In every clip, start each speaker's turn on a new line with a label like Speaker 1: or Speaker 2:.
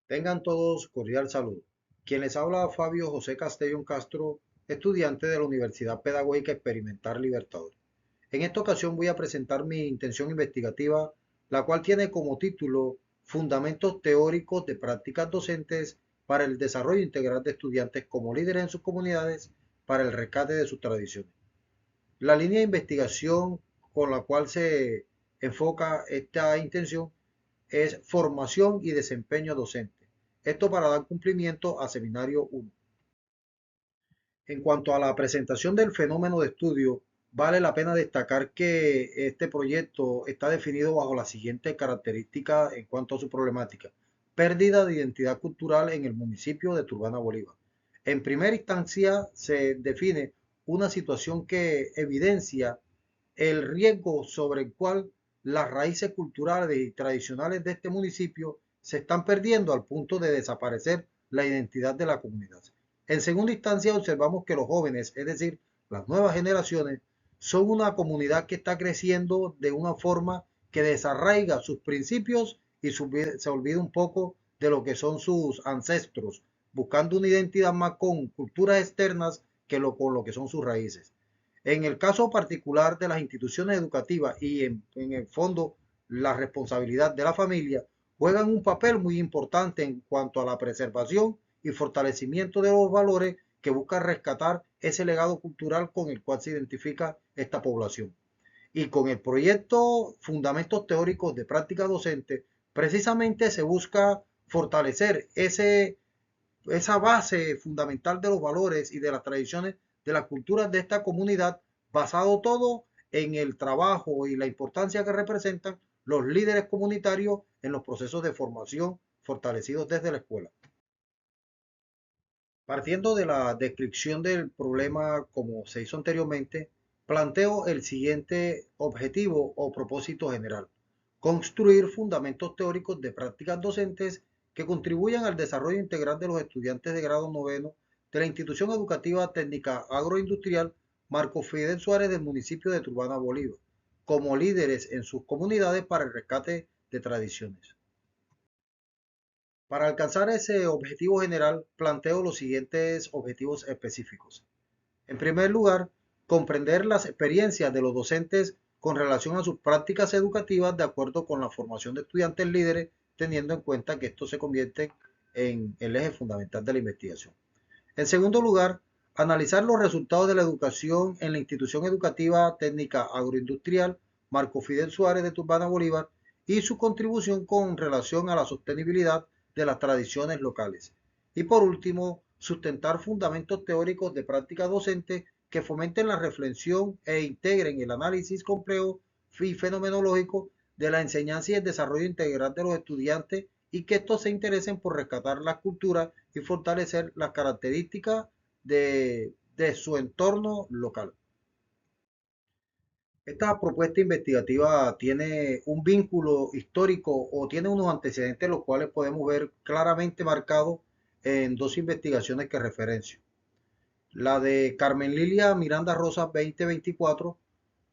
Speaker 1: Tengan todos cordial saludo. Quien les habla Fabio José Castellón Castro, estudiante de la Universidad Pedagógica Experimental Libertador. En esta ocasión voy a presentar mi intención investigativa, la cual tiene como título Fundamentos teóricos de prácticas docentes para el desarrollo integral de estudiantes como líderes en sus comunidades para el rescate de sus tradiciones. La línea de investigación con la cual se enfoca esta intención es formación y desempeño docente. Esto para dar cumplimiento a seminario 1. En cuanto a la presentación del fenómeno de estudio, vale la pena destacar que este proyecto está definido bajo las siguientes características en cuanto a su problemática. Pérdida de identidad cultural en el municipio de Turbana Bolívar. En primera instancia se define una situación que evidencia el riesgo sobre el cual las raíces culturales y tradicionales de este municipio se están perdiendo al punto de desaparecer la identidad de la comunidad. En segunda instancia, observamos que los jóvenes, es decir, las nuevas generaciones, son una comunidad que está creciendo de una forma que desarraiga sus principios y se olvida un poco de lo que son sus ancestros, buscando una identidad más con culturas externas que con lo que son sus raíces. En el caso particular de las instituciones educativas y en el fondo la responsabilidad de la familia, juegan un papel muy importante en cuanto a la preservación y fortalecimiento de los valores que busca rescatar ese legado cultural con el cual se identifica esta población. Y con el proyecto Fundamentos Teóricos de Práctica Docente, precisamente se busca fortalecer esa base fundamental de los valores y de las tradiciones de las culturas de esta comunidad, basado todo en el trabajo y la importancia que representan los líderes comunitarios en los procesos de formación fortalecidos desde la escuela. Partiendo de la descripción del problema como se hizo anteriormente, planteo el siguiente objetivo o propósito general. Construir fundamentos teóricos de prácticas docentes que contribuyan al desarrollo integral de los estudiantes de grado noveno de la institución educativa técnica agroindustrial Marco Fidel Suárez del municipio de Turbana, Bolívar, como líderes en sus comunidades para el rescate de tradiciones. Para alcanzar ese objetivo general, planteo los siguientes objetivos específicos. En primer lugar, comprender las experiencias de los docentes con relación a sus prácticas educativas de acuerdo con la formación de estudiantes líderes, teniendo en cuenta que esto se convierte en el eje fundamental de la investigación. En segundo lugar, analizar los resultados de la educación en la institución educativa técnica agroindustrial Marco Fidel Suárez de Turbana Bolívar y su contribución con relación a la sostenibilidad de las tradiciones locales. Y por último, sustentar fundamentos teóricos de práctica docente que fomenten la reflexión e integren el análisis complejo y fenomenológico de la enseñanza y el desarrollo integral de los estudiantes y que estos se interesen por rescatar la cultura y fortalecer las características de su entorno local. Esta propuesta investigativa tiene un vínculo histórico o tiene unos antecedentes los cuales podemos ver claramente marcados en dos investigaciones que referencio. La de Carmen Lilia Miranda Rosa 2024,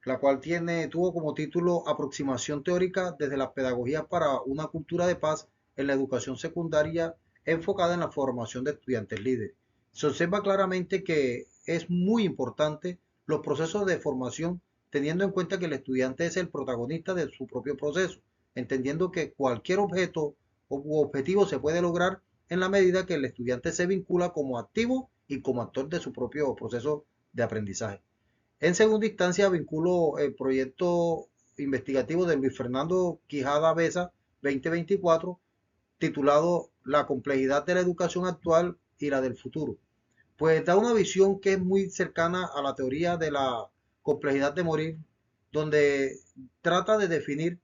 Speaker 1: la cual tuvo como título Aproximación teórica desde las pedagogías para una cultura de paz en la educación secundaria enfocada en la formación de estudiantes líderes. Se observa claramente que es muy importante los procesos de formación, teniendo en cuenta que el estudiante es el protagonista de su propio proceso, entendiendo que cualquier objeto u objetivo se puede lograr en la medida que el estudiante se vincula como activo y como actor de su propio proceso de aprendizaje. En segunda instancia, vinculo el proyecto investigativo de Luis Fernando Quijada Besa 2024, titulado La complejidad de la educación actual y la del futuro. Pues da una visión que es muy cercana a la teoría de la complejidad de morir, donde trata de definir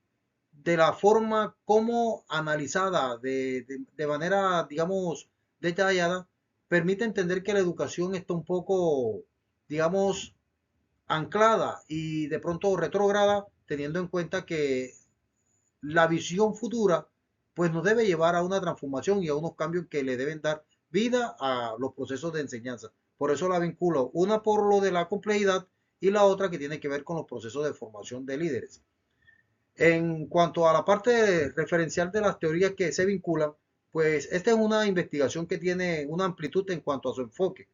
Speaker 1: de la forma como analizada de manera, digamos, detallada, permite entender que la educación está un poco, digamos, anclada y de pronto retrógrada, teniendo en cuenta que la visión futura pues nos debe llevar a una transformación y a unos cambios que le deben dar vida a los procesos de enseñanza. Por eso la vinculo, una por lo de la complejidad y la otra que tiene que ver con los procesos de formación de líderes. En cuanto a la parte referencial de las teorías que se vinculan, Pues esta es una investigación que tiene una amplitud en cuanto a su enfoque.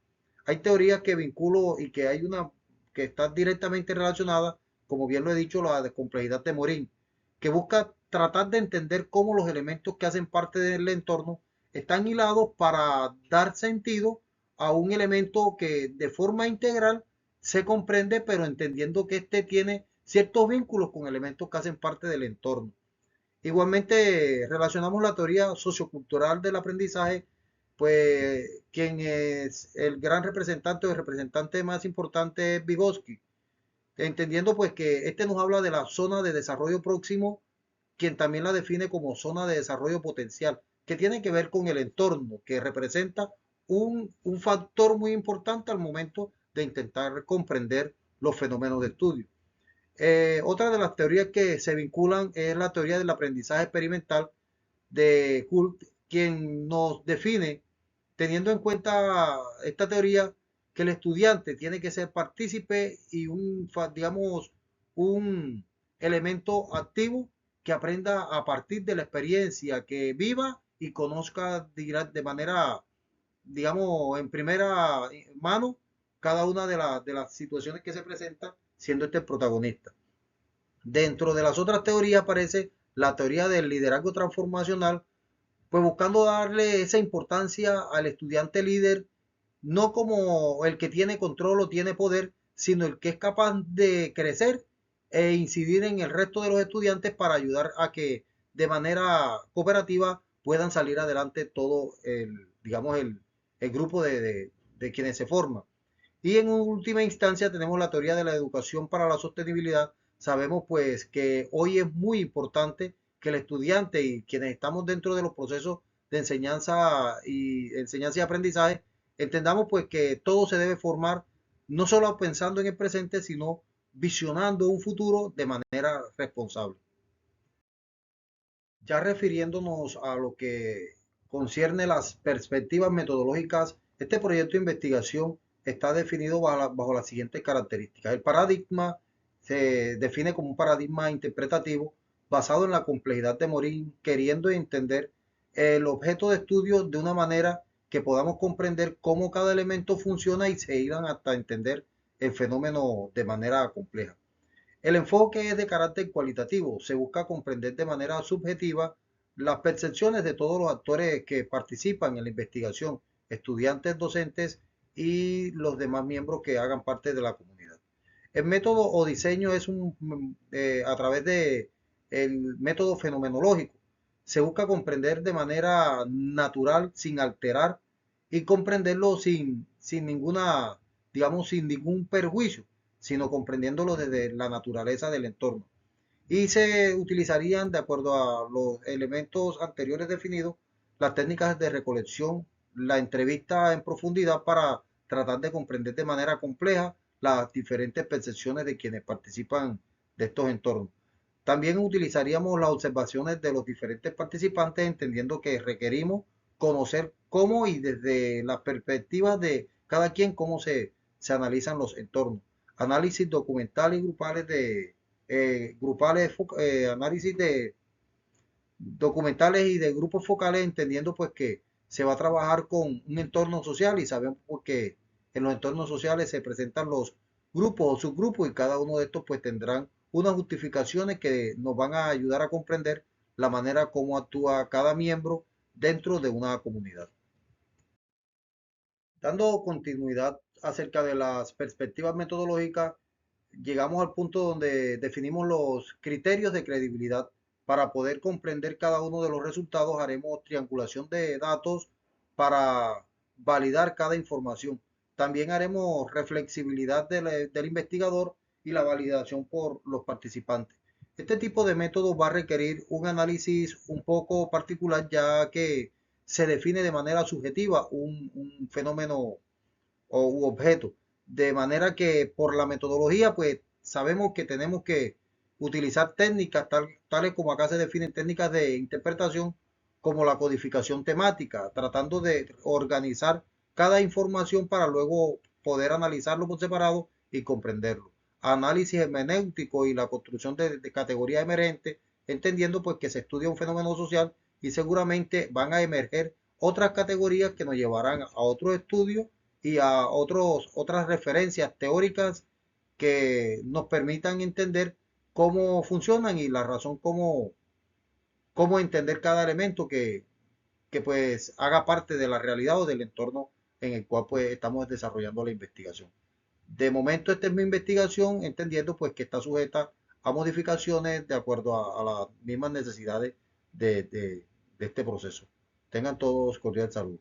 Speaker 1: Hay teorías que vinculo y que hay una que está directamente relacionada, como bien lo he dicho, la de complejidad de Morin, que busca tratar de entender cómo los elementos que hacen parte del entorno están hilados para dar sentido a un elemento que de forma integral se comprende, pero entendiendo que éste tiene ciertos vínculos con elementos que hacen parte del entorno. Igualmente relacionamos la teoría sociocultural del aprendizaje, pues quien es el gran representante o el representante más importante es Vygotsky, entendiendo pues que este nos habla de la zona de desarrollo próximo, quien también la define como zona de desarrollo potencial, que tiene que ver con el entorno, que representa un factor muy importante al momento de intentar comprender los fenómenos de estudio. Otra de las teorías que se vinculan es la teoría del aprendizaje experimental de Hult, quien nos define, teniendo en cuenta esta teoría, que el estudiante tiene que ser partícipe y digamos, un elemento activo que aprenda a partir de la experiencia, que viva y conozca de manera, digamos, en primera mano cada una de las situaciones que se presentan, siendo este el protagonista. Dentro de las otras teorías aparece la teoría del liderazgo transformacional, pues buscando darle esa importancia al estudiante líder, no como el que tiene control o tiene poder, sino el que es capaz de crecer e incidir en el resto de los estudiantes para ayudar a que de manera cooperativa puedan salir adelante todo digamos, el grupo de quienes se forman. Y en última instancia tenemos la teoría de la educación para la sostenibilidad. Sabemos pues que hoy es muy importante que el estudiante y quienes estamos dentro de los procesos de enseñanza y aprendizaje entendamos pues que todo se debe formar no solo pensando en el presente, sino visionando un futuro de manera responsable. Ya refiriéndonos a lo que concierne las perspectivas metodológicas, este proyecto de investigación está definido bajo las siguientes características. El paradigma se define como un paradigma interpretativo basado en la complejidad de Morin, queriendo entender el objeto de estudio de una manera que podamos comprender cómo cada elemento funciona y se irán hasta entender el fenómeno de manera compleja. El enfoque es de carácter cualitativo, se busca comprender de manera subjetiva las percepciones de todos los actores que participan en la investigación, estudiantes, docentes y los demás miembros que hagan parte de la comunidad. El método o diseño es a través de el método fenomenológico. Se busca comprender de manera natural, sin alterar y comprenderlo sin ninguna, digamos, sin ningún perjuicio, sino comprendiéndolo desde la naturaleza del entorno. Y se utilizarían, de acuerdo a los elementos anteriores definidos, las técnicas de recolección, la entrevista en profundidad para tratar de comprender de manera compleja las diferentes percepciones de quienes participan de estos entornos. También utilizaríamos las observaciones de los diferentes participantes, entendiendo que requerimos conocer cómo y desde las perspectivas de cada quien cómo se analizan los entornos. Análisis documental y grupales análisis de documentales y de grupos focales, entendiendo pues que se va a trabajar con un entorno social y sabemos pues, que en los entornos sociales se presentan los grupos o subgrupos y cada uno de estos pues tendrán unas justificaciones que nos van a ayudar a comprender la manera como actúa cada miembro dentro de una comunidad. Dando continuidad acerca de las perspectivas metodológicas, llegamos al punto donde definimos los criterios de credibilidad. Para poder comprender cada uno de los resultados, haremos triangulación de datos para validar cada información. También haremos reflexibilidad del investigador y la validación por los participantes. Este tipo de método va a requerir un análisis un poco particular, ya que se define de manera subjetiva un fenómeno o u objeto. De manera que por la metodología, pues sabemos que tenemos que utilizar técnicas tales como acá se definen técnicas de interpretación, como la codificación temática, tratando de organizar cada información para luego poder analizarlo por separado y comprenderlo. Análisis hermenéutico y la construcción de categorías emergentes, entendiendo pues que se estudia un fenómeno social y seguramente van a emerger otras categorías que nos llevarán a otros estudios y a otras referencias teóricas que nos permitan entender cómo funcionan y la razón cómo entender cada elemento que pues haga parte de la realidad o del entorno en el cual pues estamos desarrollando la investigación. De momento esta es mi investigación, entendiendo pues que está sujeta a modificaciones de acuerdo a las mismas necesidades de, de este proceso. Tengan todos cordial salud.